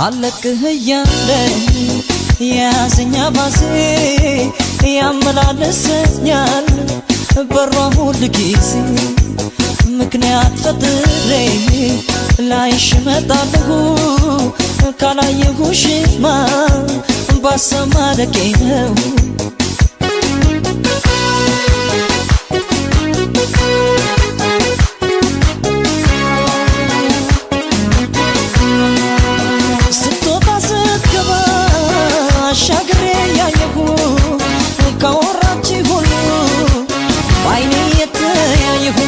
አለቅህ እያለኝ ያዘኛ ባሴ ያመላለሰኛል በሯ ሁል ጊዜ ምክንያት ፈጥሬ ላይሽ መጣለሁ ካላየሁሽማ ባሰማለቄ ነው ስትወጣ ስትገባ አሻግሬ ያየሁ ካወራች ሁሉ ባይኔ የተያየሁ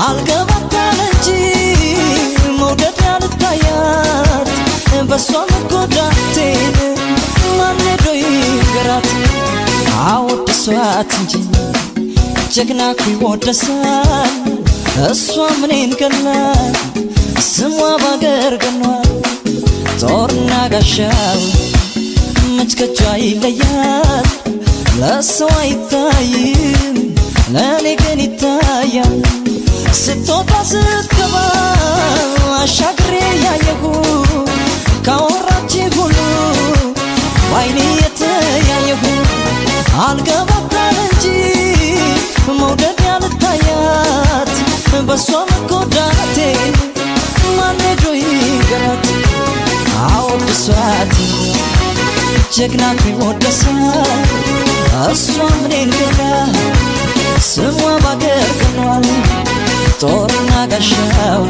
አልገባታል እንጂ መውደድ ያልታያት በሷ መጎዳቴን ማን ሄዶ ይንገራት አወድሷት እንጂ ጀግና እኮ ይወደሳል እሷ ምኔን ገላት ስሟ ባገር ገኗል ጦርና ጋሻው መች ከጇ ይለያል ለሰው አይታይም ለኔ ግን ይታያል ስትወጣ ስትገባ አሻግሬ ያየሁ ካወራች ሁሉ ባይኔ የተያየሁ አልገባታል እንጂ መውደድ ያልታያት በሷ መጎዳቴን ማን ሄዶ ይንገራት አወድሷት ጀግና እኮ ይወደሳል እሷ ምኔን ገላት ስሟ ባገር ገኗል ጦርና ጋሻው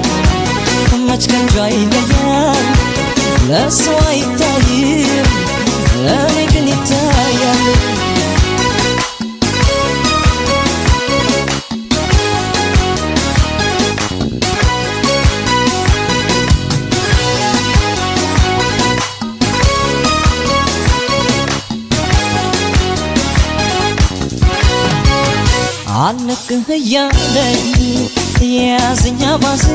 መች ከእጇ ይለያል ለሰው አይታይም ለኔ ግን ይታያል አለቅህ እያለኝ ያዘኛ ባሴ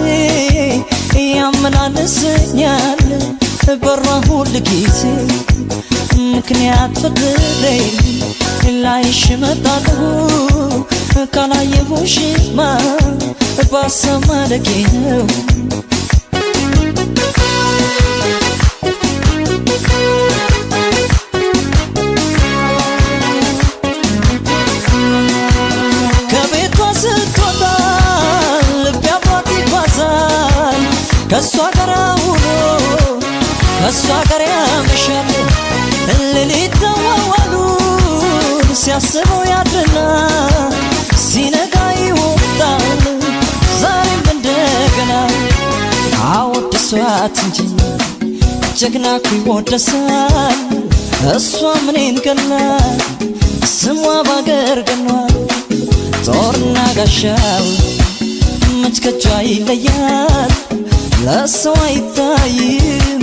ያመላለሰኛል በሯ ሁል ጊዜ ምክንያት ፈጥሬ ላይሽ መጣለሁ ካላየሁሽማ ባሰማለቄ ነው ስትወጣ ልቤ አብሯት ይጓዛል ከሷ ጋር ውሎ ከሷ ጋር ያመሻል ሌሊት ተዋዋሉን ሲያስበው ያድርና ሲነጋ ይወጣል ዛሬም እንደገና አወድሷት እንጂ ጀግና እኮ ይወደሳል እሷ ምኔን ገላት ስሟ ባገር ገኗል ጦርና ጋሻው መች ከጇ ይለያል ለሰው አይታይም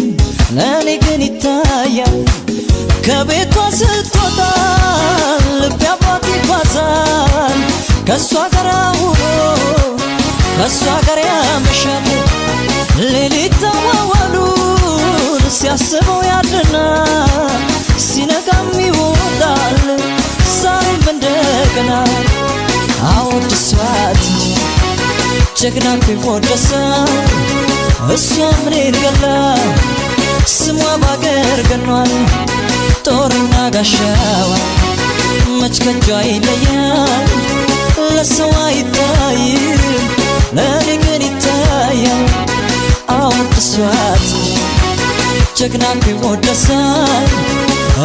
ለኔ ግን ይታያል ከቤቷ ስትወጣ ልቤ አብሯት ይጓዛል ከሷ ጋር ውሎ ከሷ ጋር ያመሻል ሌሊት ተዋዋሉን ሲያስበው ያድርና ሲነጋም ይወጣል ዛሬም እንደገና አወድሷት ጀግና እኮ ይወደሳል እሷ ምኔን ገላት ስሟ ባገር ገኗል ጦርና ጋሻዋ መች ከጇ ይለያል ለሰው አይታይም ለኔ ግን ይታያል አወድሷት ጀግና እኮ ይወደሳል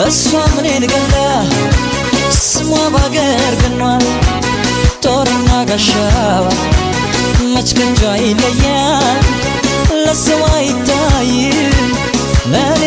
እሷ ምኔን ገላት ስሟ ባገር ገኗል ጦርና ጋሻዋ መች ከእጇ ይለያል ለሰው አይታይም ለኔ